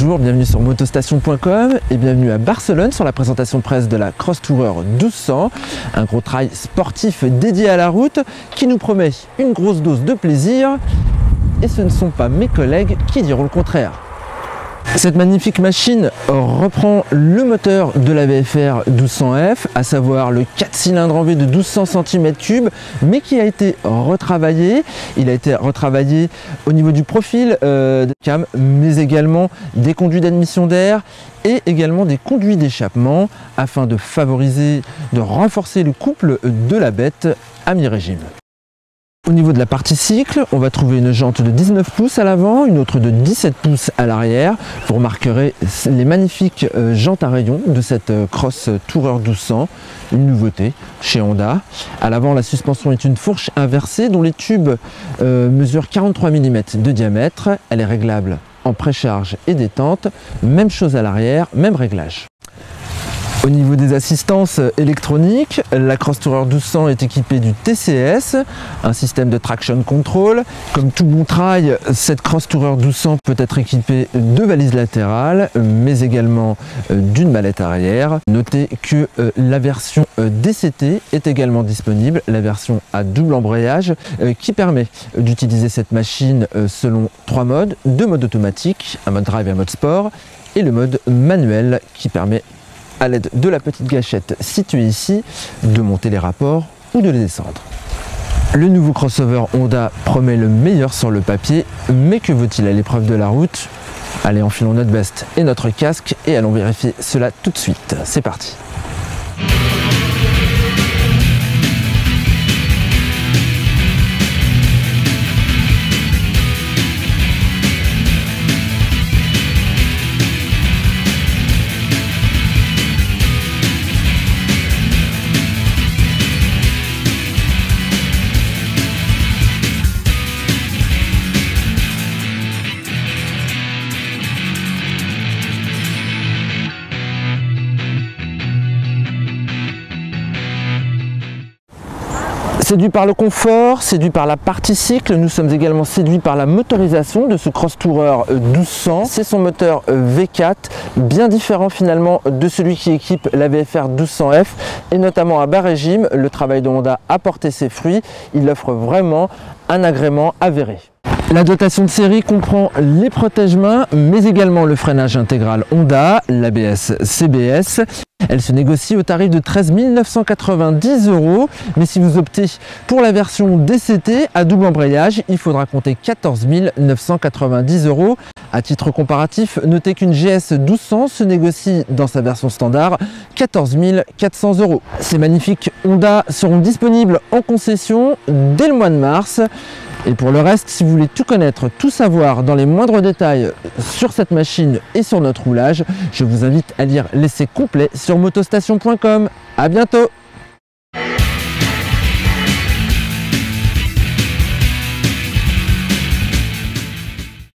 Bonjour, bienvenue sur motostation.com et bienvenue à Barcelone sur la présentation presse de la Crosstourer 1200, un gros trail sportif dédié à la route qui nous promet une grosse dose de plaisir, et ce ne sont pas mes collègues qui diront le contraire. Cette magnifique machine reprend le moteur de la VFR 1200F, à savoir le 4 cylindres en V de 1200 cm3, mais qui a été retravaillé. Il a été retravaillé au niveau du profil de cam, mais également des conduits d'admission d'air et également des conduits d'échappement afin de favoriser, de renforcer le couple de la bête à mi-régime. Au niveau de la partie cycle, on va trouver une jante de 19 pouces à l'avant, une autre de 17 pouces à l'arrière. Vous remarquerez les magnifiques jantes à rayons de cette Crosstourer 1200, une nouveauté chez Honda. À l'avant, la suspension est une fourche inversée dont les tubes mesurent 43 mm de diamètre. Elle est réglable en précharge et détente. Même chose à l'arrière, même réglage. Au niveau des assistances électroniques, la Crosstourer 1200 est équipée du TCS, un système de traction control. Comme tout bon trail, cette Crosstourer 1200 peut être équipée de valises latérales, mais également d'une mallette arrière. Notez que la version DCT est également disponible, la version à double embrayage, qui permet d'utiliser cette machine selon 3 modes, 2 modes automatiques, un mode drive et un mode sport, et le mode manuel qui permet à l'aide de la petite gâchette située ici, de monter les rapports ou de les descendre. Le nouveau crossover Honda promet le meilleur sur le papier, mais que vaut-il à l'épreuve de la route? Allez, enfilons notre veste et notre casque et allons vérifier cela tout de suite. C'est parti! Séduit par le confort, séduit par la partie cycle, nous sommes également séduits par la motorisation de ce Crosstourer 1200. C'est son moteur V4, bien différent finalement de celui qui équipe la VFR 1200F, et notamment à bas régime, le travail de Honda a porté ses fruits. Il offre vraiment un agrément avéré. La dotation de série comprend les protège-mains, mais également le freinage intégral Honda, l'ABS-CBS. Elle se négocie au tarif de 13 990 €, mais si vous optez pour la version DCT à double embrayage, il faudra compter 14 990 €. À titre comparatif, notez qu'une GS 1200 se négocie dans sa version standard 14 400 €. Ces magnifiques Honda seront disponibles en concession dès le mois de mars. Et pour le reste, si vous voulez tout connaître, tout savoir dans les moindres détails sur cette machine et sur notre roulage, je vous invite à lire l'essai complet sur motostation.com. À bientôt!